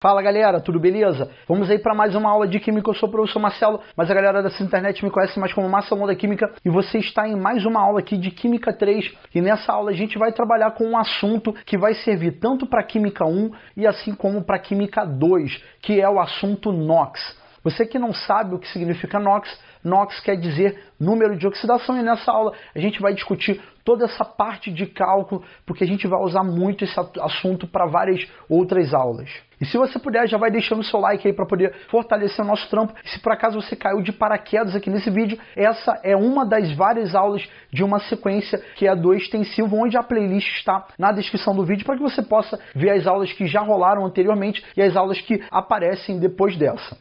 Fala galera, tudo beleza? Vamos aí para mais uma aula de Química. Eu sou o professor Marcelo, mas a galera dessa internet me conhece mais como Marcelo da Química e você está em mais uma aula aqui de Química 3 e nessa aula a gente vai trabalhar com um assunto que vai servir tanto para Química 1 e assim como para Química 2, que é o assunto NOx. Você que não sabe o que significa NOx, NOx quer dizer número de oxidação e nessa aula a gente vai discutir toda essa parte de cálculo, porque a gente vai usar muito esse assunto para várias outras aulas. E se você puder, já vai deixando o seu like aí para poder fortalecer o nosso trampo. E se por acaso você caiu de paraquedas aqui nesse vídeo, essa é uma das várias aulas de uma sequência que é do extensivo, onde a playlist está na descrição do vídeo, para que você possa ver as aulas que já rolaram anteriormente e as aulas que aparecem depois dessa.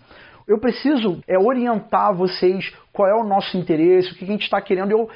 Eu preciso orientar vocês qual é o nosso interesse, o que a gente está querendo. Eu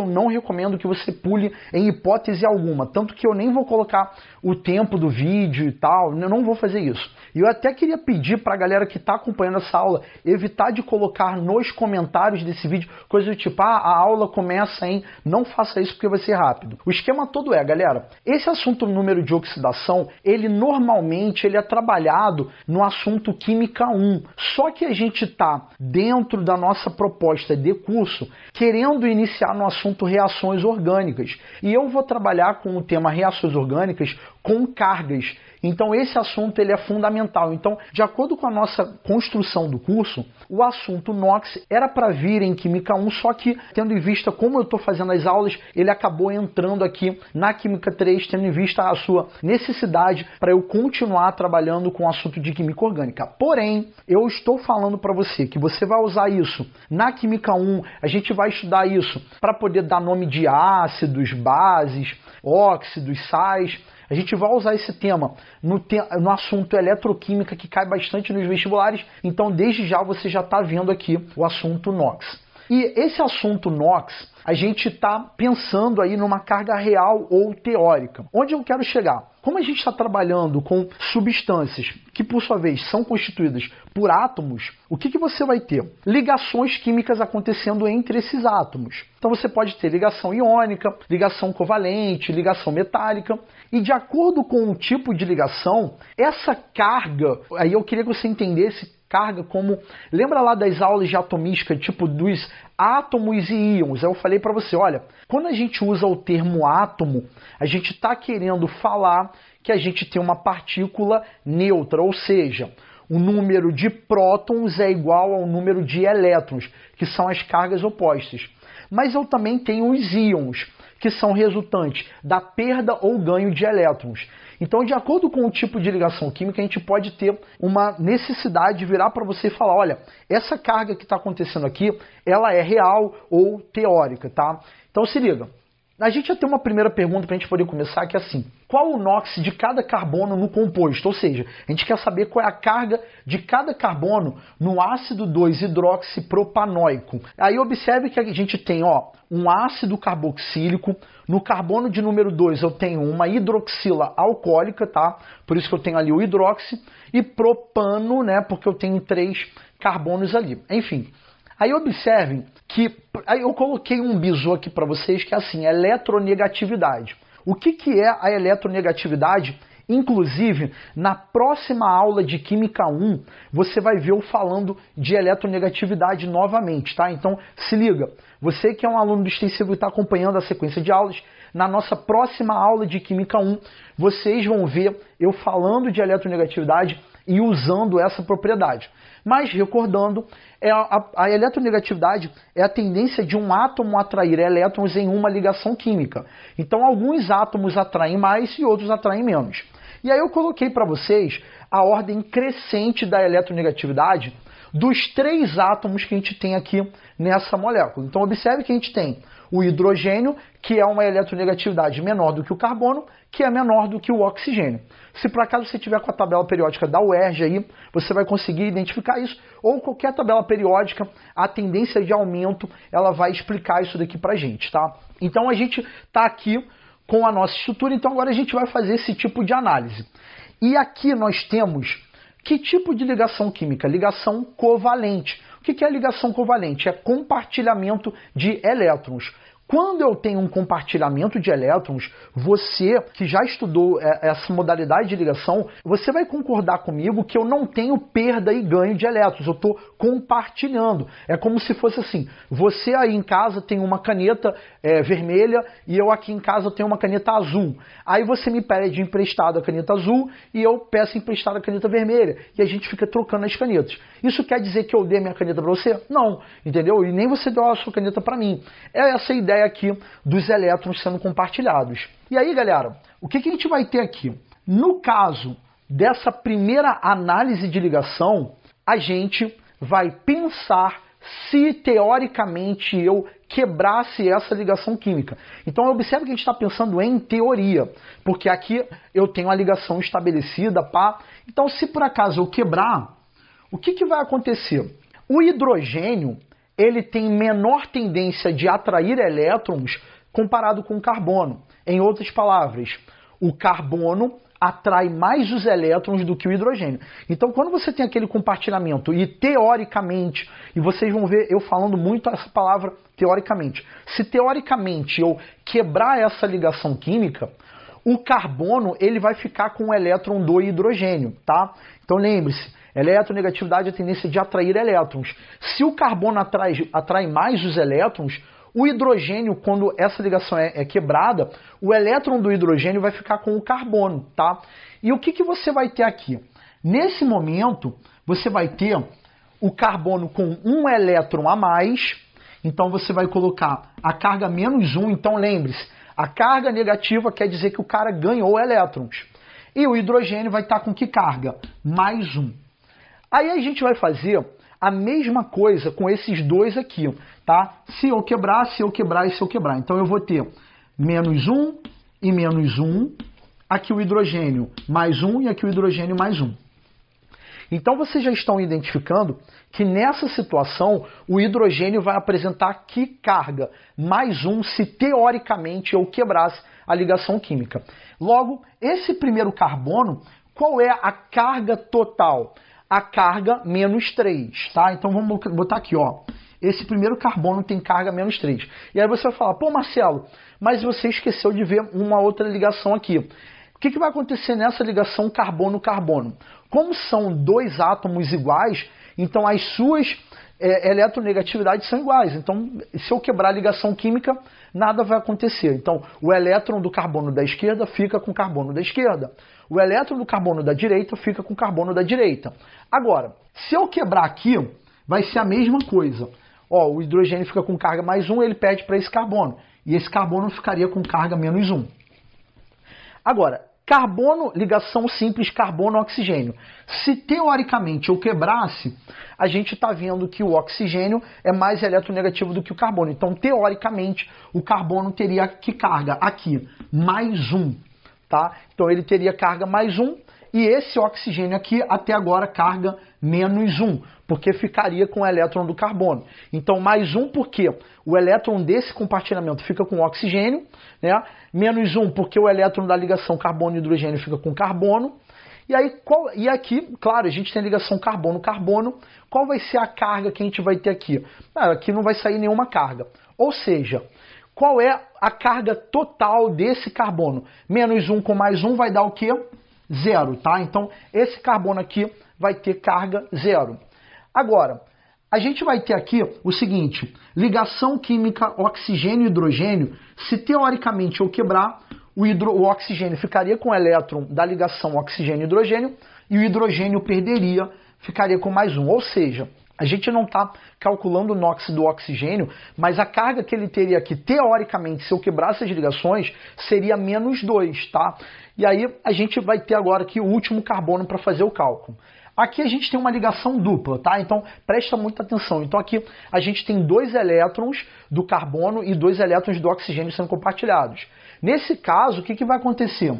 não recomendo que você pule em hipótese alguma, tanto que eu nem vou colocar o tempo do vídeo e tal, eu não vou fazer isso. E eu até queria pedir para a galera que está acompanhando essa aula, evitar de colocar nos comentários desse vídeo, coisa do tipo, a aula começa em, não faça isso porque vai ser rápido. O esquema todo é, galera, esse assunto número de oxidação, ele normalmente é trabalhado no assunto Química 1, só que a gente está dentro da nossa proposta de curso querendo iniciar no assunto reações orgânicas. E eu vou trabalhar com o tema reações orgânicas com cargas. Então esse assunto ele é fundamental. Então, de acordo com a nossa construção do curso, o assunto NOx era para vir em Química 1, só que tendo em vista como eu estou fazendo as aulas, ele acabou entrando aqui na Química 3, tendo em vista a sua necessidade para eu continuar trabalhando com o assunto de Química Orgânica. Porém, eu estou falando para você que você vai usar isso na Química 1, a gente vai estudar isso para poder dar nome de ácidos, bases, óxidos, sais. A gente vai usar esse tema no assunto eletroquímica, que cai bastante nos vestibulares. Então, desde já, você já está vendo aqui o assunto NOx. E esse assunto NOx, a gente está pensando aí numa carga real ou teórica. Onde eu quero chegar? Como a gente está trabalhando com substâncias que, por sua vez, são constituídas por átomos, o que você vai ter? Ligações químicas acontecendo entre esses átomos. Então você pode ter ligação iônica, ligação covalente, ligação metálica. E de acordo com o tipo de ligação, essa carga, aí eu queria que você entendesse carga como, lembra lá das aulas de atomística, tipo dos átomos e íons? Eu falei para você, olha, quando a gente usa o termo átomo, a gente está querendo falar que a gente tem uma partícula neutra, ou seja, o número de prótons é igual ao número de elétrons, que são as cargas opostas. Mas eu também tenho os íons, que são resultantes da perda ou ganho de elétrons. Então, de acordo com o tipo de ligação química, a gente pode ter uma necessidade de virar para você e falar, olha, essa carga que está acontecendo aqui, ela é real ou teórica, tá? Então, se liga. A gente já tem uma primeira pergunta para a gente poder começar, que é assim, qual o NOx de cada carbono no composto? Ou seja, a gente quer saber qual é a carga de cada carbono no ácido 2-hidroxipropanoico. Aí observe que a gente tem um ácido carboxílico, no carbono de número 2 eu tenho uma hidroxila alcoólica, tá? Por isso que eu tenho ali o hidroxi, e propano, né? Porque eu tenho 3 carbonos ali. Enfim, aí observem que aí eu coloquei um bizu aqui para vocês que é assim, eletronegatividade. O que é a eletronegatividade? Inclusive, na próxima aula de Química 1, você vai ver eu falando de eletronegatividade novamente, tá? Então, se liga, você que é um aluno do extensivo e está acompanhando a sequência de aulas, na nossa próxima aula de Química 1, vocês vão ver eu falando de eletronegatividade e usando essa propriedade. Mas, recordando, a eletronegatividade é a tendência de um átomo atrair elétrons em uma ligação química. Então, alguns átomos atraem mais e outros atraem menos. E aí eu coloquei para vocês a ordem crescente da eletronegatividade dos 3 átomos que a gente tem aqui nessa molécula. Então, observe que a gente tem o hidrogênio, que é uma eletronegatividade menor do que o carbono, que é menor do que o oxigênio. Se por acaso você tiver com a tabela periódica da UERJ aí, você vai conseguir identificar isso, ou qualquer tabela periódica, a tendência de aumento, ela vai explicar isso daqui pra gente, tá? Então a gente tá aqui com a nossa estrutura, então agora a gente vai fazer esse tipo de análise. E aqui nós temos que tipo de ligação química? Ligação covalente. O que é ligação covalente? É compartilhamento de elétrons. Quando eu tenho um compartilhamento de elétrons, você que já estudou essa modalidade de ligação, você vai concordar comigo que eu não tenho perda e ganho de elétrons, eu estou compartilhando. É como se fosse assim, você aí em casa tem uma caneta vermelha e eu aqui em casa tenho uma caneta azul. Aí você me pede emprestado a caneta azul e eu peço emprestado a caneta vermelha. E a gente fica trocando as canetas. Isso quer dizer que eu dei a minha caneta para você? Não, entendeu? E nem você deu a sua caneta para mim. É essa a ideia aqui dos elétrons sendo compartilhados. E aí, galera, o que a gente vai ter aqui? No caso dessa primeira análise de ligação, a gente vai pensar se teoricamente eu quebrasse essa ligação química. Então observe que a gente está pensando em teoria, porque aqui eu tenho a ligação estabelecida, pá. Então se por acaso eu quebrar, o que vai acontecer? O hidrogênio, ele tem menor tendência de atrair elétrons comparado com o carbono. Em outras palavras, o carbono atrai mais os elétrons do que o hidrogênio. Então, quando você tem aquele compartilhamento e teoricamente, e vocês vão ver eu falando muito essa palavra teoricamente, se teoricamente eu quebrar essa ligação química, o carbono ele vai ficar com o elétron do hidrogênio, tá? Então lembre-se, eletronegatividade é a tendência de atrair elétrons. Se o carbono atrai mais os elétrons, o hidrogênio, quando essa ligação é quebrada, o elétron do hidrogênio vai ficar com o carbono, tá? E o que você vai ter aqui? Nesse momento, você vai ter o carbono com um elétron a mais, então você vai colocar a carga menos 1, então lembre-se, a carga negativa quer dizer que o cara ganhou elétrons. E o hidrogênio vai estar com que carga? Mais 1. Aí a gente vai fazer a mesma coisa com esses dois aqui, tá? Se eu quebrar, se eu quebrar e se eu quebrar. Então eu vou ter menos 1 e menos 1, aqui o hidrogênio mais 1 e aqui o hidrogênio mais 1. Então vocês já estão identificando que nessa situação o hidrogênio vai apresentar que carga? Mais 1 se teoricamente eu quebrasse a ligação química. Logo, esse primeiro carbono, qual é a carga total? A carga menos 3, tá? Então vamos botar aqui, ó. Esse primeiro carbono tem carga menos 3. E aí você vai falar, pô Marcelo, mas você esqueceu de ver uma outra ligação aqui. O que vai acontecer nessa ligação carbono-carbono? Como são dois átomos iguais, então as suas eletronegatividades são iguais. Então, se eu quebrar a ligação química, nada vai acontecer. Então, o elétron do carbono da esquerda fica com o carbono da esquerda. O elétron do carbono da direita fica com o carbono da direita. Agora, se eu quebrar aqui, vai ser a mesma coisa. Ó, o hidrogênio fica com carga mais 1, ele pede para esse carbono. E esse carbono ficaria com carga menos 1. Agora, carbono, ligação simples carbono-oxigênio. Se teoricamente eu quebrasse, a gente está vendo que o oxigênio é mais eletronegativo do que o carbono. Então, teoricamente, o carbono teria que carga aqui, mais 1. Tá? Então, ele teria carga mais 1 e esse oxigênio aqui, até agora, carga menos 1, porque ficaria com o elétron do carbono. Então, mais 1 porque o elétron desse compartilhamento fica com o oxigênio, né? Menos 1 porque o elétron da ligação carbono e hidrogênio fica com carbono. E aí, e aqui, claro, a gente tem a ligação carbono-carbono. Qual vai ser a carga que a gente vai ter aqui? Aqui não vai sair nenhuma carga. Ou seja, qual é a carga total desse carbono? Menos 1 com mais 1 vai dar o quê? 0, tá? Então, esse carbono aqui vai ter carga 0. Agora, a gente vai ter aqui o seguinte, ligação química oxigênio e hidrogênio, se teoricamente eu quebrar, o oxigênio ficaria com o elétron da ligação oxigênio-hidrogênio e o hidrogênio perderia, ficaria com mais 1. Ou seja, a gente não está calculando o NOx do oxigênio, mas a carga que ele teria aqui, teoricamente, se eu quebrasse as ligações, seria menos 2, tá? E aí a gente vai ter agora aqui o último carbono para fazer o cálculo. Aqui a gente tem uma ligação dupla, tá? Então presta muita atenção. Então aqui a gente tem 2 elétrons do carbono e 2 elétrons do oxigênio sendo compartilhados. Nesse caso, o que vai acontecer?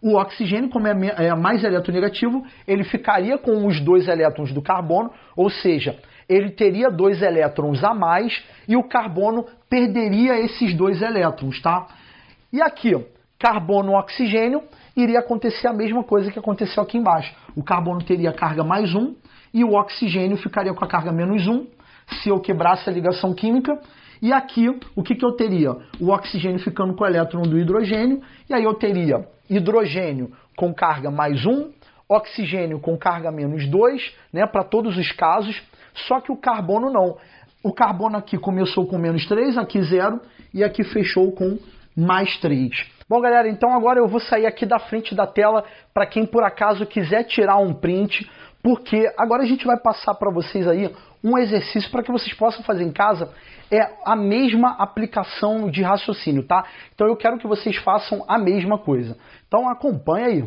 O oxigênio, como é mais eletronegativo, ele ficaria com os 2 elétrons do carbono, ou seja, ele teria 2 elétrons a mais e o carbono perderia esses 2 elétrons, tá? E aqui, carbono-oxigênio, iria acontecer a mesma coisa que aconteceu aqui embaixo. O carbono teria carga mais 1 e o oxigênio ficaria com a carga menos 1, se eu quebrasse a ligação química, E aqui, o que eu teria? O oxigênio ficando com o elétron do hidrogênio, e aí eu teria hidrogênio com carga mais 1, oxigênio com carga menos 2, né, para todos os casos, só que o carbono não. O carbono aqui começou com menos 3, aqui 0, e aqui fechou com mais 3. Bom, galera, então agora eu vou sair aqui da frente da tela para quem por acaso quiser tirar um print, porque agora a gente vai passar para vocês aí um exercício para que vocês possam fazer em casa. É a mesma aplicação de raciocínio, tá? Então eu quero que vocês façam a mesma coisa. Então acompanha aí.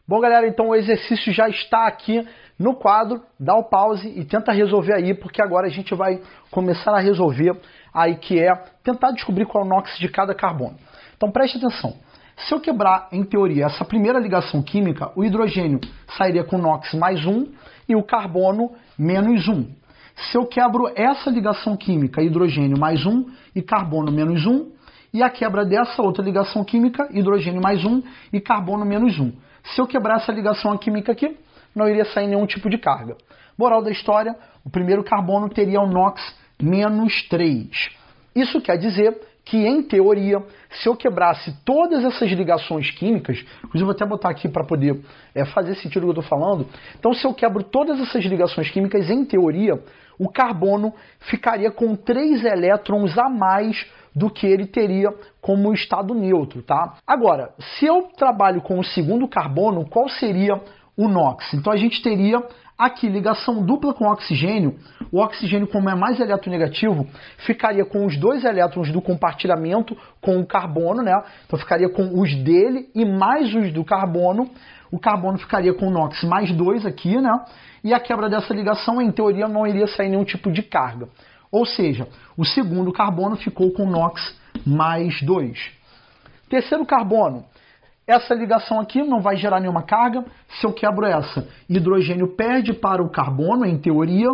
Bom, galera, então o exercício já está aqui no quadro. Dá o pause e tenta resolver aí, porque agora a gente vai começar a resolver aí, que é tentar descobrir qual é o NOx de cada carbono. Então preste atenção. Se eu quebrar, em teoria, essa primeira ligação química, o hidrogênio sairia com NOx mais 1 e o carbono menos 1. Se eu quebro essa ligação química, hidrogênio mais 1 e carbono menos 1, e a quebra dessa outra ligação química, hidrogênio mais 1 e carbono menos 1. Se eu quebrar essa ligação química aqui, não iria sair nenhum tipo de carga. Moral da história, o primeiro carbono teria o NOx menos 3. Isso quer dizer que, em teoria, se eu quebrasse todas essas ligações químicas, inclusive vou até botar aqui para poder fazer sentido o que eu estou falando, então se eu quebro todas essas ligações químicas, em teoria, o carbono ficaria com 3 elétrons a mais do que ele teria como estado neutro, tá? Agora, se eu trabalho com o segundo carbono, qual seria o NOx? Então a gente teria aqui ligação dupla com oxigênio. O oxigênio, como é mais eletronegativo, ficaria com os 2 elétrons do compartilhamento com o carbono, né? Então ficaria com os dele e mais os do carbono. O carbono ficaria com o NOx mais 2 aqui, né? E a quebra dessa ligação, em teoria, não iria sair nenhum tipo de carga. Ou seja, o segundo carbono ficou com NOx mais 2. Terceiro carbono. Essa ligação aqui não vai gerar nenhuma carga. Se eu quebro essa, hidrogênio perde para o carbono, em teoria.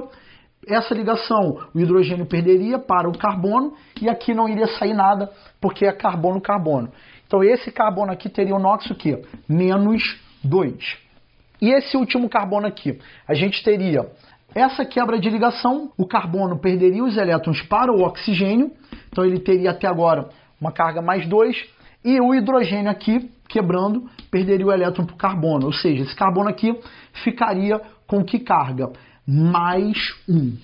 Essa ligação, o hidrogênio perderia para o carbono. E aqui não iria sair nada, porque é carbono-carbono. Então esse carbono aqui teria o NOx o quê? Menos 2. E esse último carbono aqui, a gente teria essa quebra de ligação. O carbono perderia os elétrons para o oxigênio. Então ele teria até agora uma carga mais 2. E o hidrogênio aqui, quebrando, perderia o elétron para o carbono. Ou seja, esse carbono aqui ficaria com que carga? Mais 1.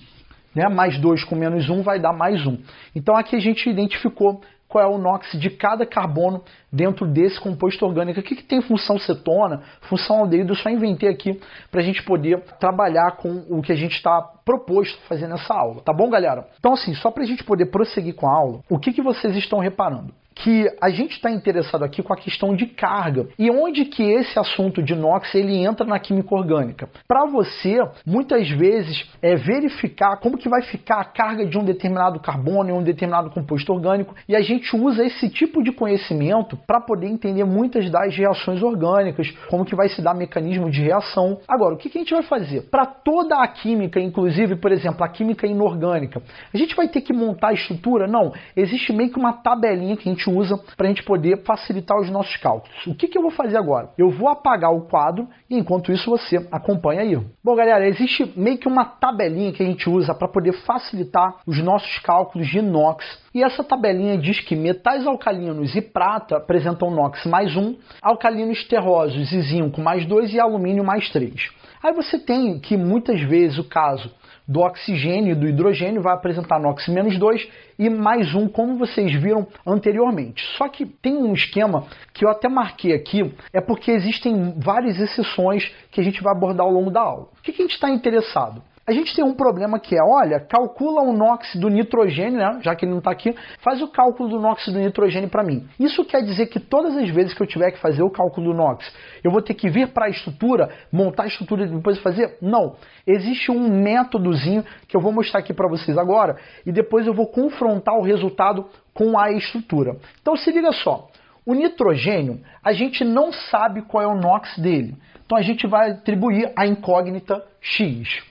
Né? Mais 2 com menos 1 vai dar mais 1. Então aqui a gente identificou qual é o NOx de cada carbono dentro desse composto orgânico. Aqui que tem função cetona, função aldeído, eu só inventei aqui para a gente poder trabalhar com o que a gente está proposto fazer nessa aula. Tá bom, galera? Então assim, só para a gente poder prosseguir com a aula, o que vocês estão reparando? Que a gente está interessado aqui com a questão de carga. E onde que esse assunto de NOx ele entra na química orgânica? Para você, muitas vezes, verificar como que vai ficar a carga de um determinado carbono em um determinado composto orgânico. E a gente usa esse tipo de conhecimento para poder entender muitas das reações orgânicas, como que vai se dar mecanismo de reação. Agora, o que a gente vai fazer? Para toda a química, inclusive, por exemplo, a química inorgânica, a gente vai ter que montar a estrutura? Não. Existe meio que uma tabelinha que a gente usa para a gente poder facilitar os nossos cálculos. O que eu vou fazer agora? Eu vou apagar o quadro e enquanto isso você acompanha aí. Bom, galera, existe meio que uma tabelinha que a gente usa para poder facilitar os nossos cálculos de NOx. E essa tabelinha diz que metais alcalinos e prata apresentam NOx mais 1, alcalinos terrosos e zinco mais 2 e alumínio mais 3. Aí você tem que muitas vezes o caso do oxigênio e do hidrogênio vai apresentar NOx menos 2 e mais 1, como vocês viram anteriormente. Só que tem um esquema que eu até marquei aqui, é porque existem várias exceções que a gente vai abordar ao longo da aula. O que a gente está interessado? A gente tem um problema que é, olha, calcula o NOx do nitrogênio, né? Já que ele não está aqui, faz o cálculo do NOx do nitrogênio para mim. Isso quer dizer que todas as vezes que eu tiver que fazer o cálculo do NOx, eu vou ter que vir para a estrutura, montar a estrutura e depois fazer? Não. Existe um métodozinho que eu vou mostrar aqui para vocês agora e depois eu vou confrontar o resultado com a estrutura. Então se liga só, o nitrogênio, a gente não sabe qual é o NOx dele. Então a gente vai atribuir a incógnita X.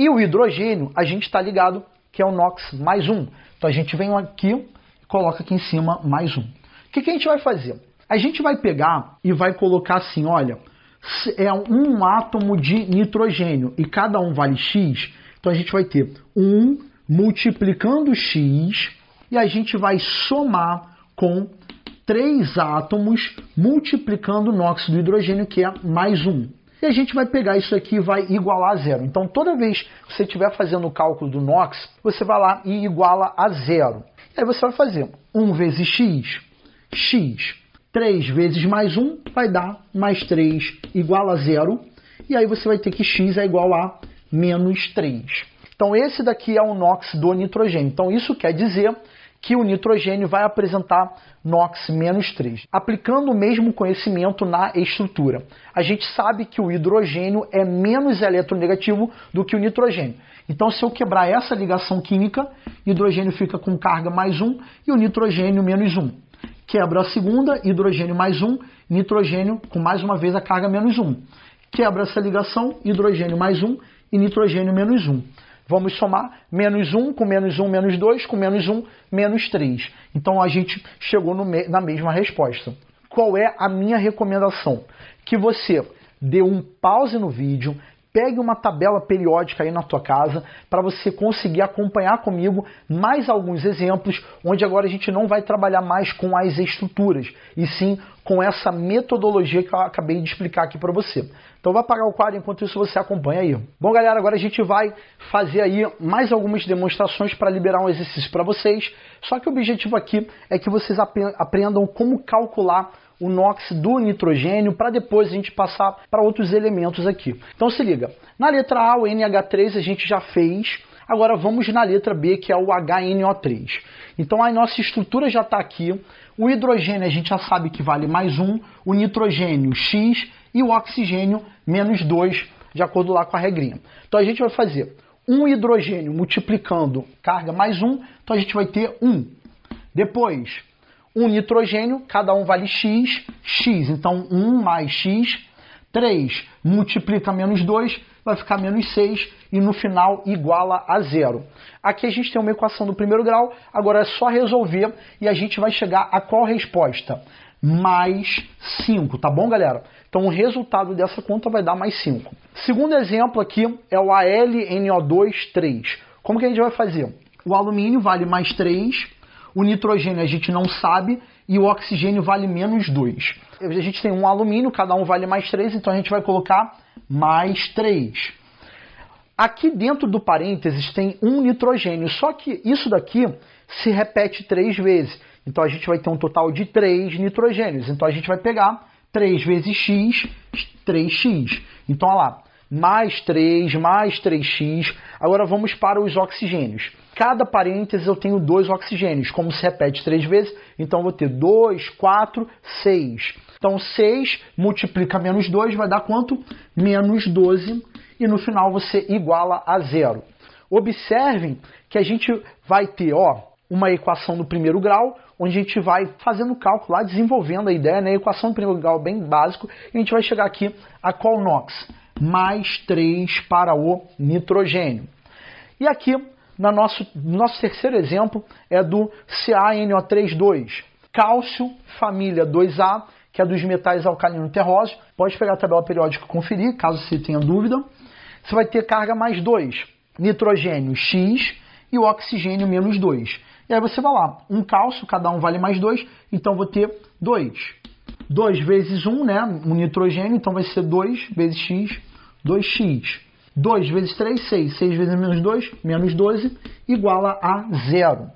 E o hidrogênio, a gente está ligado que é o NOx mais 1. Então a gente vem aqui e coloca aqui em cima mais 1. O que a gente vai fazer? A gente vai pegar e vai colocar assim, olha, é um átomo de nitrogênio e cada um vale X. Então a gente vai ter 1 multiplicando X e a gente vai somar com 3 átomos multiplicando o NOx do hidrogênio, que é mais 1. E a gente vai pegar isso aqui e vai igualar a zero. Então, toda vez que você estiver fazendo o cálculo do NOx, você vai lá e iguala a zero. E aí você vai fazer 1 vezes x, x. 3 vezes mais 1 vai dar mais 3 igual a zero. E aí você vai ter que x é igual a menos 3. Então, esse daqui é o NOx do nitrogênio. Então, isso quer dizer que o nitrogênio vai apresentar NOx menos 3. Aplicando o mesmo conhecimento na estrutura, a gente sabe que o hidrogênio é menos eletronegativo do que o nitrogênio. Então, se eu quebrar essa ligação química, hidrogênio fica com carga mais 1 e o nitrogênio menos 1. Quebra a segunda, hidrogênio mais 1, nitrogênio com mais uma vez a carga menos 1. Quebra essa ligação, hidrogênio mais 1 e nitrogênio menos 1. Vamos somar menos 1 com menos 1, menos 2, com menos 1, menos 3. Então, a gente chegou na mesma resposta. Qual é a minha recomendação? Que você dê um pause no vídeo, pegue uma tabela periódica aí na tua casa para você conseguir acompanhar comigo mais alguns exemplos, onde agora a gente não vai trabalhar mais com as estruturas, e sim com essa metodologia que eu acabei de explicar aqui para você. Então vai apagar o quadro, enquanto isso você acompanha aí. Bom, galera, agora a gente vai fazer aí mais algumas demonstrações para liberar um exercício para vocês, só que o objetivo aqui é que vocês aprendam como calcular o NOx do nitrogênio, para depois a gente passar para outros elementos aqui. Então se liga, na letra A, o NH3 a gente já fez, agora vamos na letra B, que é o HNO3. Então a nossa estrutura já está aqui, o hidrogênio a gente já sabe que vale mais 1, o nitrogênio X e o oxigênio menos 2, de acordo lá com a regrinha. Então a gente vai fazer um hidrogênio multiplicando carga mais 1, então a gente vai ter 1. Depois, um nitrogênio, cada um vale x, x, então 1 mais x, 3 multiplica menos 2, vai ficar menos 6, e no final iguala a zero. Aqui a gente tem uma equação do primeiro grau, agora é só resolver, e a gente vai chegar a qual resposta? Mais 5, tá bom, galera? Então o resultado dessa conta vai dar mais 5. Segundo exemplo aqui é o AlNO2, 3. Como que a gente vai fazer? O alumínio vale mais 3, o nitrogênio a gente não sabe e o oxigênio vale menos 2. A gente tem um alumínio, cada um vale mais 3, então a gente vai colocar mais 3. Aqui dentro do parênteses tem um nitrogênio, só que isso daqui se repete 3 vezes. Então a gente vai ter um total de 3 nitrogênios. Então a gente vai pegar 3 vezes x, 3x. Então olha lá, mais 3x. Agora vamos para os oxigênios. Cada parênteses eu tenho 2 oxigênios. Como se repete 3 vezes, então eu vou ter 2, 4, 6. Então 6 multiplica menos 2 vai dar quanto? Menos 12. E no final você iguala a zero. Observem que a gente vai ter uma equação do primeiro grau, onde a gente vai fazendo o cálculo lá, desenvolvendo a ideia, né? A equação do primeiro grau bem básico, e a gente vai chegar aqui a qual NOx? Mais 3 para o nitrogênio. E aqui, no nosso terceiro exemplo, é do CaNO3,2. Cálcio, família 2A, que é dos metais alcalino terrosos. Pode pegar a tabela periódica e conferir, caso você tenha dúvida. Você vai ter carga mais 2, nitrogênio X e o oxigênio menos 2. E aí você vai lá, um cálcio, cada um vale mais 2, então vou ter 2. 2 vezes 1, né? Um nitrogênio, então vai ser 2 vezes X, 2x. 2 vezes 3, 6. 6 vezes menos 2, menos 12, iguala a zero.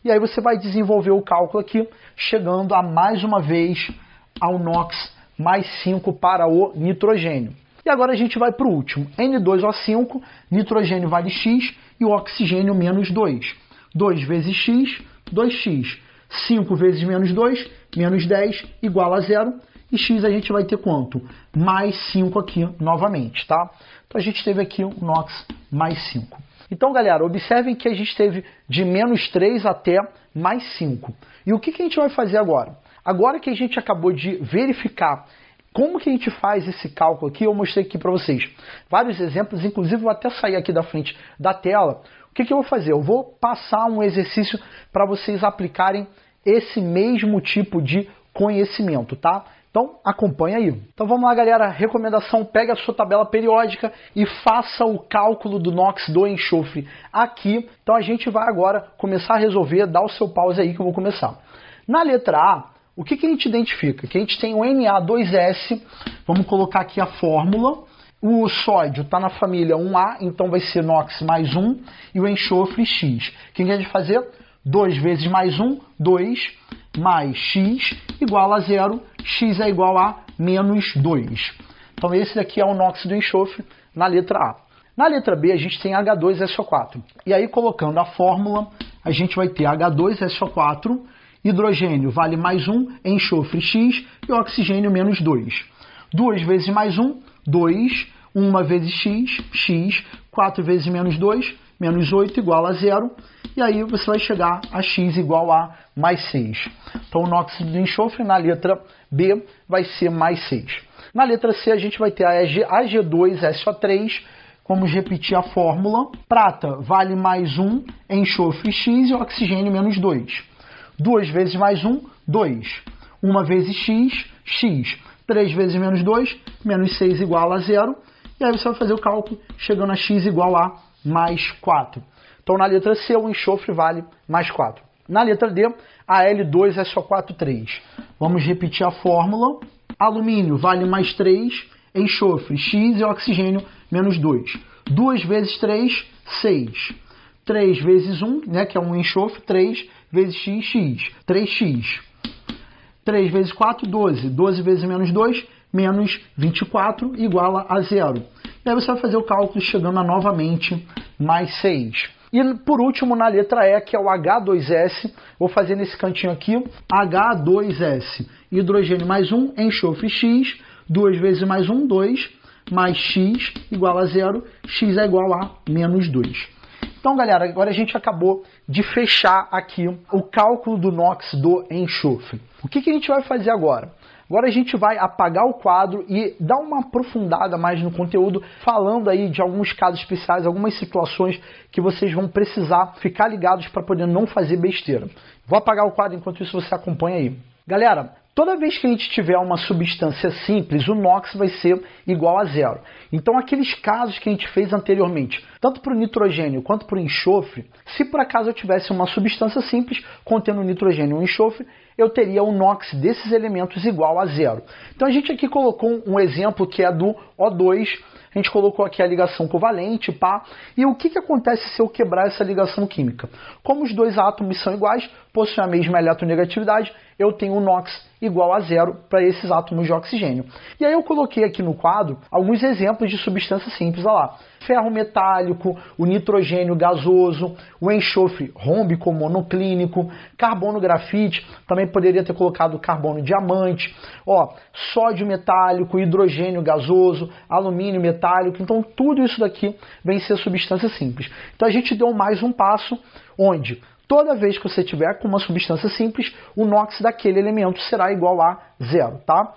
E aí você vai desenvolver o cálculo aqui, chegando a mais uma vez ao NOx mais 5 para o nitrogênio. E agora a gente vai para o último. N2O5, nitrogênio vale x e o oxigênio menos 2. 2 vezes x, 2x. 5 vezes menos 2, menos 10, igual a zero. E x a gente vai ter quanto? Mais 5 aqui novamente, tá? Então a gente teve aqui o NOx mais 5. Então, galera, observem que a gente teve de menos 3 até mais 5. E o que a gente vai fazer agora? Agora que a gente acabou de verificar como que a gente faz esse cálculo aqui, eu mostrei aqui para vocês vários exemplos, inclusive vou até sair aqui da frente da tela. O que eu vou fazer? Eu vou passar um exercício para vocês aplicarem esse mesmo tipo de conhecimento, tá? Então, acompanha aí. Então vamos lá, galera. Recomendação, pega a sua tabela periódica e faça o cálculo do NOx do enxofre aqui. Então a gente vai agora começar a resolver, dá o seu pause aí que eu vou começar. Na letra A, o que a gente identifica? Que a gente tem o Na2S, vamos colocar aqui a fórmula. O sódio está na família 1A, então vai ser NOx mais 1, e o enxofre X. O que a gente vai fazer? 2 vezes mais 1, 2, mais X igual a 0, X é igual a menos 2. Então esse daqui é o NOx do enxofre na letra A. Na letra B a gente tem H2SO4. E aí colocando a fórmula, a gente vai ter H2SO4, hidrogênio vale mais 1, enxofre X e oxigênio menos 2. 2 vezes mais 1, 2, 1 vezes X, X, 4 vezes menos 2, menos 8 igual a 0. E aí você vai chegar a X igual a mais 6. Então o NOx do enxofre na letra B vai ser mais 6. Na letra C a gente vai ter a Ag2SO3. Vamos repetir a fórmula. Prata vale mais 1, enxofre X e oxigênio menos 2. 2 vezes mais 1, 2. 1 vezes X, X. 3 vezes menos 2, menos 6 igual a 0. E aí você vai fazer o cálculo chegando a X igual a mais 4. Então na letra C o enxofre vale mais 4. Na letra D, a Al2SO4,3. Vamos repetir a fórmula. Alumínio vale mais 3, enxofre X e oxigênio menos 2. 2 vezes 3, 6. 3 vezes 1, né, que é um enxofre, 3 vezes X, X. 3x. 3 vezes 4, 12. 12 vezes menos 2, menos 24, igual a 0. E aí você vai fazer o cálculo chegando a novamente mais 6. E por último, na letra E, que é o H2S, vou fazer nesse cantinho aqui, H2S. Hidrogênio mais 1, enxofre X, 2 vezes mais 1, 2, mais X igual a 0, X é igual a menos 2. Então, galera, agora a gente acabou de fechar aqui o cálculo do NOx do enxofre. O que a gente vai fazer agora? Agora a gente vai apagar o quadro e dar uma aprofundada mais no conteúdo, falando aí de alguns casos especiais, algumas situações que vocês vão precisar ficar ligados para poder não fazer besteira. Vou apagar o quadro, enquanto isso você acompanha aí. Galera, toda vez que a gente tiver uma substância simples, o NOx vai ser igual a 0. Então, aqueles casos que a gente fez anteriormente, tanto para o nitrogênio quanto para o enxofre, se por acaso eu tivesse uma substância simples contendo nitrogênio e enxofre, eu teria o NOx desses elementos igual a 0. Então, a gente aqui colocou um exemplo que é do O2. A gente colocou aqui a ligação covalente, pá. E o que acontece se eu quebrar essa ligação química? Como os dois átomos são iguais, possuem a mesma eletronegatividade, eu tenho o NOx igual a 0 para esses átomos de oxigênio. E aí eu coloquei aqui no quadro alguns exemplos de substâncias simples, olha lá. Ferro metálico, o nitrogênio gasoso, o enxofre rômbico monoclínico, carbono grafite, também poderia ter colocado carbono diamante, ó, sódio metálico, hidrogênio gasoso, alumínio metálico, então tudo isso daqui vem ser substância simples. Então a gente deu mais um passo onde toda vez que você tiver com uma substância simples, o NOx daquele elemento será igual a 0, tá?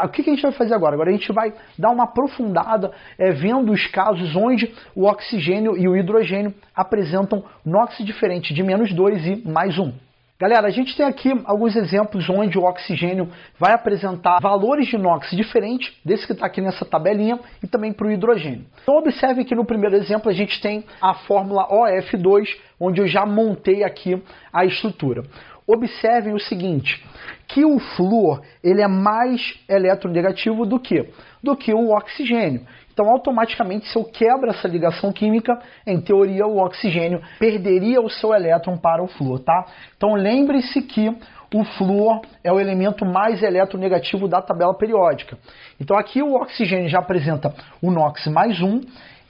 O que a gente vai fazer agora? Agora a gente vai dar uma aprofundada vendo os casos onde o oxigênio e o hidrogênio apresentam NOx diferente de menos 2 e mais 1. Galera, a gente tem aqui alguns exemplos onde o oxigênio vai apresentar valores de NOx diferentes desse que está aqui nessa tabelinha e também para o hidrogênio. Então observe que no primeiro exemplo a gente tem a fórmula OF2, onde eu já montei aqui a estrutura. Observem o seguinte, que o flúor ele é mais eletronegativo do que o oxigênio. Então, automaticamente, se eu quebro essa ligação química, em teoria, o oxigênio perderia o seu elétron para o flúor, tá? Então, lembre-se que o flúor é o elemento mais eletronegativo da tabela periódica. Então, aqui o oxigênio já apresenta o NOx mais 1,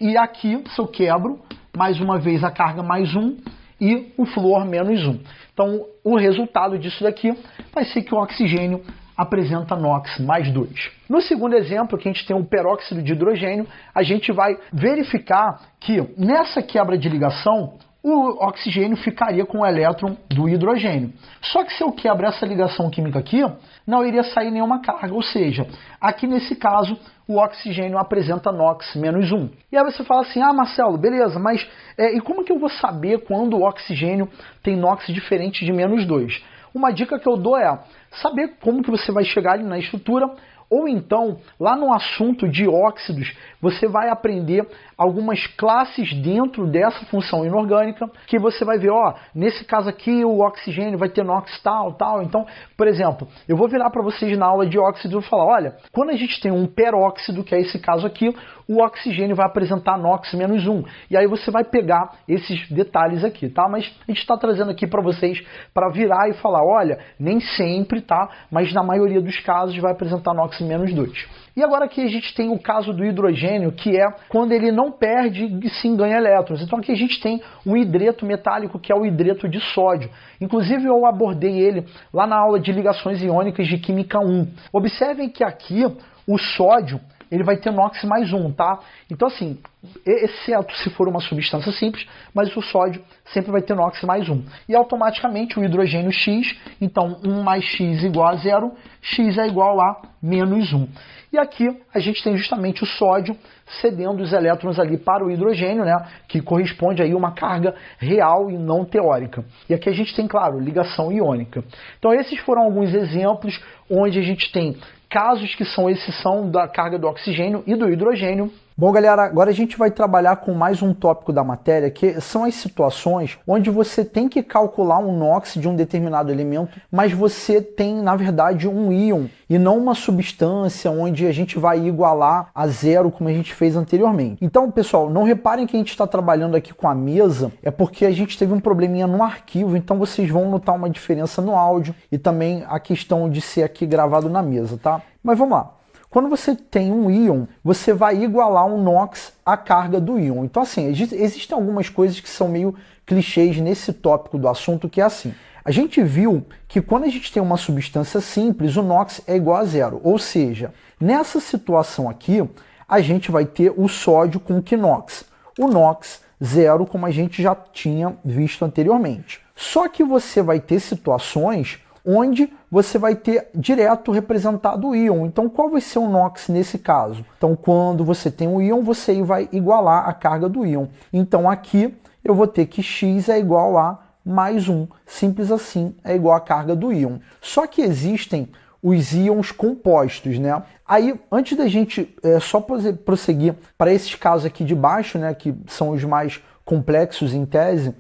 e aqui, se eu quebro, mais uma vez a carga mais 1, e o flúor menos 1. Então, o resultado disso daqui vai ser que o oxigênio apresenta NOx mais 2. No segundo exemplo, que a gente tem o peróxido de hidrogênio, a gente vai verificar que nessa quebra de ligação, o oxigênio ficaria com o elétron do hidrogênio. Só que se eu quebro essa ligação química aqui, não iria sair nenhuma carga, ou seja, aqui nesse caso, o oxigênio apresenta NOx menos 1. E aí você fala assim, ah Marcelo, beleza, mas e como que eu vou saber quando o oxigênio tem NOx diferente de menos 2? uma dica que eu dou é saber como que você vai chegar ali na estrutura, ou então, lá no assunto de óxidos, você vai aprender algumas classes dentro dessa função inorgânica, que você vai ver, ó, nesse caso aqui o oxigênio vai ter NOx tal, tal. Então, por exemplo, eu vou virar para vocês na aula de óxidos e falar, olha, quando a gente tem um peróxido, que é esse caso aqui, o oxigênio vai apresentar NOx menos 1. E aí você vai pegar esses detalhes aqui, tá? Mas a gente está trazendo aqui para vocês para virar e falar, olha, nem sempre, tá? Mas na maioria dos casos vai apresentar NOx menos 2. E agora aqui a gente tem o caso do hidrogênio, que é quando ele não perde e sim ganha elétrons. Então aqui a gente tem um hidreto metálico, que é o hidreto de sódio. Inclusive eu abordei ele lá na aula de ligações iônicas de Química 1. Observem que aqui o sódio ele vai ter NOx mais 1, tá? Então assim, exceto se for uma substância simples, mas o sódio sempre vai ter NOx mais 1. E automaticamente o hidrogênio X, então 1 mais X igual a 0, X é igual a menos 1. E aqui a gente tem justamente o sódio cedendo os elétrons ali para o hidrogênio, né, que corresponde aí a uma carga real e não teórica. E aqui a gente tem, claro, ligação iônica. Então esses foram alguns exemplos onde a gente tem casos que são exceção da carga do oxigênio e do hidrogênio. Bom, galera, agora a gente vai trabalhar com mais um tópico da matéria, que são as situações onde você tem que calcular um NOx de um determinado elemento, mas você tem, na verdade, um íon e não uma substância onde a gente vai igualar a zero, como a gente fez anteriormente. Então, pessoal, não reparem que a gente está trabalhando aqui com a mesa, é porque a gente teve um probleminha no arquivo, então vocês vão notar uma diferença no áudio e também a questão de ser aqui gravado na mesa, tá? Mas vamos lá. Quando você tem um íon, você vai igualar um NOx à carga do íon. Então, assim, existem algumas coisas que são meio clichês nesse tópico do assunto, que é assim. A gente viu que quando a gente tem uma substância simples, o NOx é igual a zero. Ou seja, nessa situação aqui, a gente vai ter o sódio com o QNOx. O NOx zero, como a gente já tinha visto anteriormente. Só que você vai ter situações onde você vai ter direto representado o íon. Então, qual vai ser o NOx nesse caso? Então, quando você tem o íon, você vai igualar a carga do íon. Então, aqui eu vou ter que X é igual a mais 1. Simples assim, é igual a carga do íon. Só que existem os íons compostos, né? Aí, antes da gente só prosseguir para esses casos aqui de baixo, né, que são os mais complexos em tese,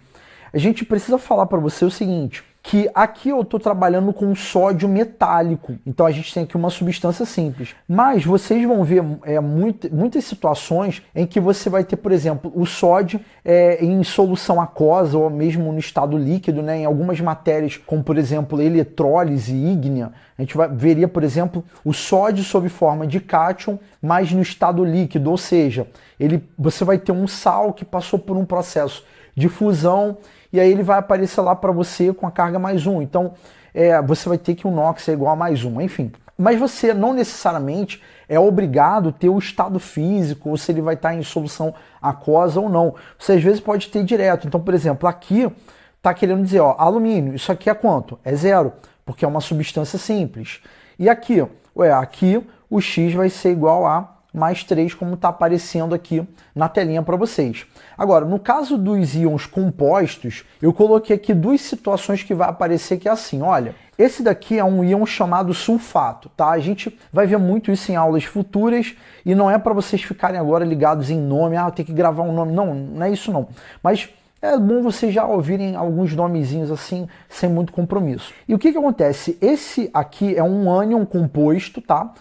a gente precisa falar para você o seguinte, que aqui eu estou trabalhando com sódio metálico, então a gente tem aqui uma substância simples. Mas vocês vão ver muitas situações em que você vai ter, por exemplo, o sódio em solução aquosa ou mesmo no estado líquido, né? Em algumas matérias, como por exemplo eletrólise ígnea, a gente veria, por exemplo, o sódio sob forma de cátion, mas no estado líquido, ou seja, você vai ter um sal que passou por um processo de fusão, e aí ele vai aparecer lá para você com a carga mais 1. Então, você vai ter que o NOx é igual a mais 1, enfim. Mas você não necessariamente é obrigado a ter o estado físico, ou se ele vai estar em solução aquosa ou não. Você às vezes pode ter direto. Então, por exemplo, aqui está querendo dizer, ó, alumínio, isso aqui é quanto? É zero, porque é uma substância simples. E aqui, aqui o X vai ser igual a mais 3, como está aparecendo aqui na telinha para vocês. Agora, no caso dos íons compostos, eu coloquei aqui duas situações que vai aparecer que é assim, olha, esse daqui é um íon chamado sulfato, tá? A gente vai ver muito isso em aulas futuras e não é para vocês ficarem agora ligados em nome, tem que gravar um nome, não é isso não. Mas é bom vocês já ouvirem alguns nomezinhos assim, sem muito compromisso. E o que acontece? Esse aqui é um ânion composto, tá?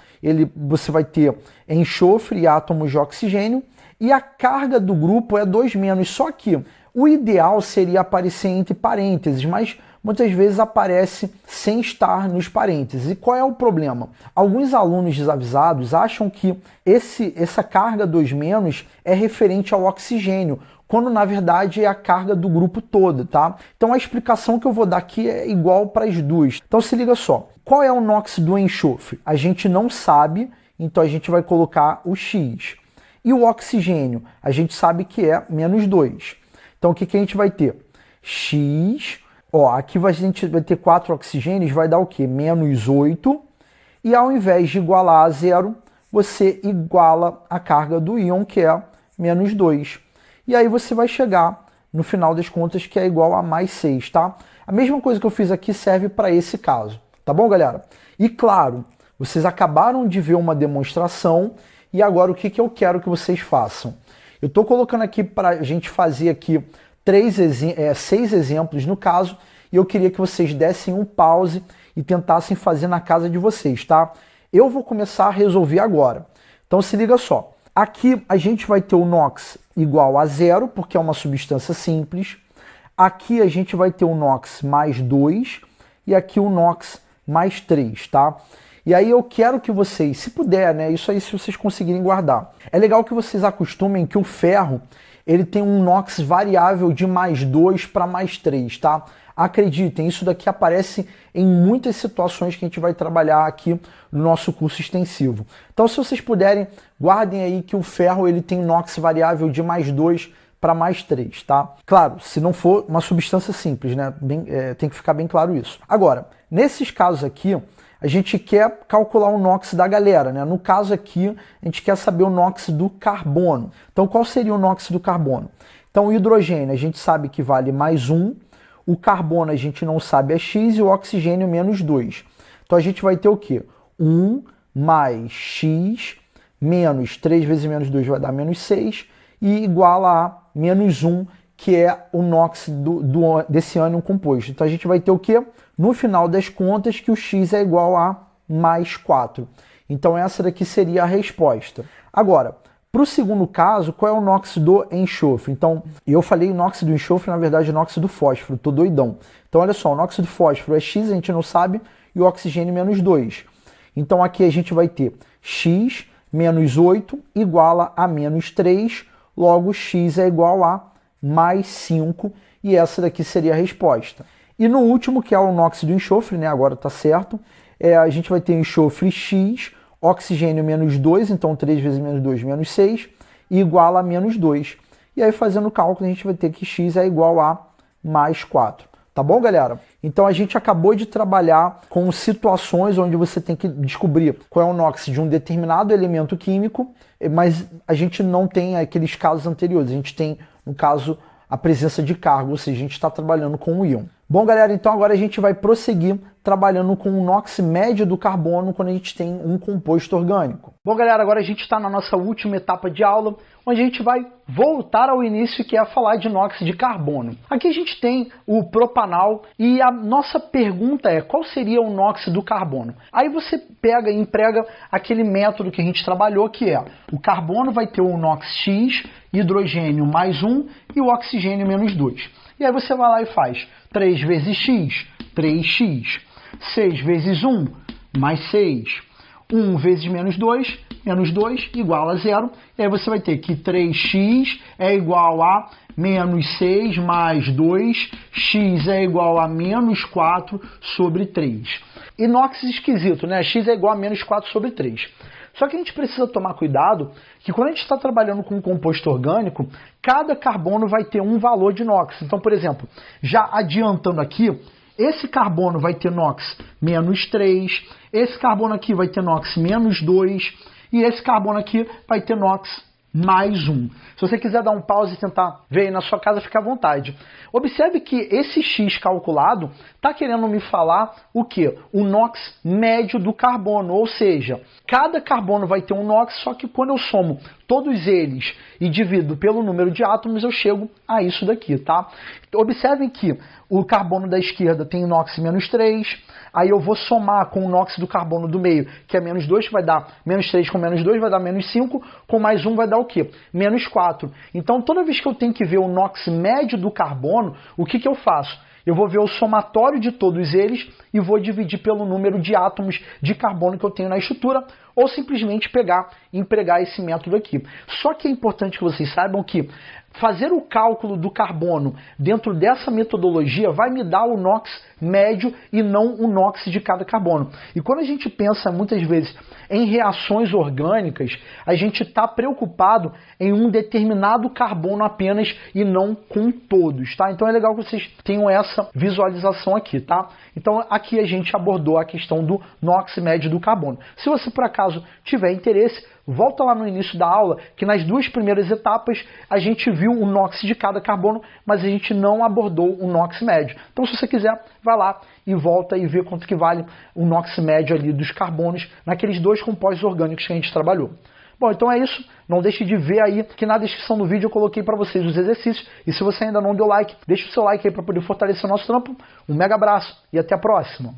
Você vai ter enxofre e átomos de oxigênio, e a carga do grupo é 2-, só que o ideal seria aparecer entre parênteses, mas muitas vezes aparece sem estar nos parênteses. E qual é o problema? Alguns alunos desavisados acham que essa carga 2- é referente ao oxigênio, quando na verdade é a carga do grupo todo, tá? Então a explicação que eu vou dar aqui é igual para as duas. Então se liga só, qual é o NOx do enxofre? A gente não sabe, então a gente vai colocar o X. E o oxigênio? A gente sabe que é menos 2. Então o que a gente vai ter? X, aqui a gente vai ter 4 oxigênios, vai dar o quê? Menos 8. E ao invés de igualar a zero, você iguala a carga do íon, que é menos 2. E aí você vai chegar no final das contas, que é igual a mais 6, tá? A mesma coisa que eu fiz aqui serve para esse caso, tá bom, galera? E claro, vocês acabaram de ver uma demonstração e agora o que eu quero que vocês façam? Eu estou colocando aqui para a gente fazer aqui 6 exemplos no caso, e eu queria que vocês dessem um pause e tentassem fazer na casa de vocês, tá? Eu vou começar a resolver agora. Então se liga só. Aqui a gente vai ter o NOx igual a 0, porque é uma substância simples. Aqui a gente vai ter o NOx mais 2 e aqui o NOx mais 3, tá? E aí eu quero que vocês, se puder, né, isso aí se vocês conseguirem guardar. É legal que vocês acostumem que o ferro, ele tem um NOx variável de mais 2 para mais 3, tá? Acreditem, isso daqui aparece em muitas situações que a gente vai trabalhar aqui no nosso curso extensivo. Então, se vocês puderem, guardem aí que o ferro ele tem NOx variável de mais 2 para mais 3, tá? Claro, se não for uma substância simples, né? Tem que ficar bem claro isso. Agora, nesses casos aqui, a gente quer calcular o NOx da galera, né? No caso aqui, a gente quer saber o NOx do carbono. Então, qual seria o NOx do carbono? Então, o hidrogênio, a gente sabe que vale mais 1, o carbono a gente não sabe é x e o oxigênio menos 2. Então, a gente vai ter o quê? 1 mais x menos 3 vezes menos 2 vai dar menos 6 e igual a menos 1, que é o NOx desse ânion composto. Então, a gente vai ter o quê? No final das contas, que o x é igual a mais 4. Então, essa daqui seria a resposta. Agora, para o segundo caso, qual é o NOx do enxofre? Então, eu falei NOx do enxofre, na verdade, NOx do fósforo, tô doidão. Então, olha só, o NOx do fósforo é x, a gente não sabe, e o oxigênio menos 2. Então, aqui a gente vai ter x menos 8 igual a menos 3, logo x é igual a mais 5, e essa daqui seria a resposta. E no último, que é o NOx do enxofre, né, agora tá certo, a gente vai ter enxofre x, oxigênio menos 2, então 3 vezes menos 2, menos 6, e igual a menos 2. E aí, fazendo o cálculo, a gente vai ter que x é igual a mais 4. Tá bom, galera? Então, a gente acabou de trabalhar com situações onde você tem que descobrir qual é o NOx de um determinado elemento químico, mas a gente não tem aqueles casos anteriores. A gente tem, no caso, a presença de carga, ou seja, a gente está trabalhando com o íon. Bom, galera, então agora a gente vai prosseguir trabalhando com o NOx médio do carbono quando a gente tem um composto orgânico. Bom, galera, agora a gente está na nossa última etapa de aula, onde a gente vai voltar ao início, que é falar de NOx de carbono. Aqui a gente tem o propanal e a nossa pergunta é: qual seria o NOx do carbono? Aí você pega e emprega aquele método que a gente trabalhou, que é o carbono vai ter o NOx x, hidrogênio mais 1 e o oxigênio menos 2. E aí você vai lá e faz 3 vezes x, 3x. 6 vezes 1, mais 6. 1 vezes menos 2 igual a 0. E aí você vai ter que 3x é igual a menos 6 mais 2, x é igual a menos 4 sobre 3. E NOx esquisito, né? X é igual a menos 4 sobre 3. Só que a gente precisa tomar cuidado que quando a gente está trabalhando com um composto orgânico, cada carbono vai ter um valor de NOx. Então, por exemplo, já adiantando aqui, esse carbono vai ter NOx menos 3, esse carbono aqui vai ter NOx menos 2 e esse carbono aqui vai ter NOx mais 1. Se você quiser dar um pause e tentar ver aí na sua casa, fica à vontade. Observe que esse X calculado está querendo me falar o quê? O NOx médio do carbono, ou seja, cada carbono vai ter um NOx, só que quando eu somo todos eles e divido pelo número de átomos, eu chego a isso daqui, tá? Observem que o carbono da esquerda tem NOx menos 3, aí eu vou somar com o NOx do carbono do meio, que é menos 2, que vai dar menos 3 com menos 2, vai dar menos 5, com mais 1 vai dar o quê? Menos 4. Então, toda vez que eu tenho que ver o NOx médio do carbono, o que eu faço? Eu vou ver o somatório de todos eles e vou dividir pelo número de átomos de carbono que eu tenho na estrutura, ou simplesmente pegar e empregar esse método aqui. Só que é importante que vocês saibam que fazer o cálculo do carbono dentro dessa metodologia vai me dar o NOx médio e não o NOx de cada carbono. E quando a gente pensa muitas vezes em reações orgânicas, a gente está preocupado em um determinado carbono apenas e não com todos, tá? Então é legal que vocês tenham essa visualização aqui, tá? Então aqui a gente abordou a questão do NOx médio do carbono. Se você por acaso caso tiver interesse, volta lá no início da aula, que nas 2 primeiras etapas a gente viu o NOx de cada carbono, mas a gente não abordou o NOx médio. Então se você quiser, vai lá e volta e vê quanto que vale o NOx médio ali dos carbonos naqueles 2 compostos orgânicos que a gente trabalhou. Bom, então é isso. Não deixe de ver aí que na descrição do vídeo eu coloquei para vocês os exercícios. E se você ainda não deu like, deixa o seu like aí para poder fortalecer o nosso trampo. Um mega abraço e até a próxima.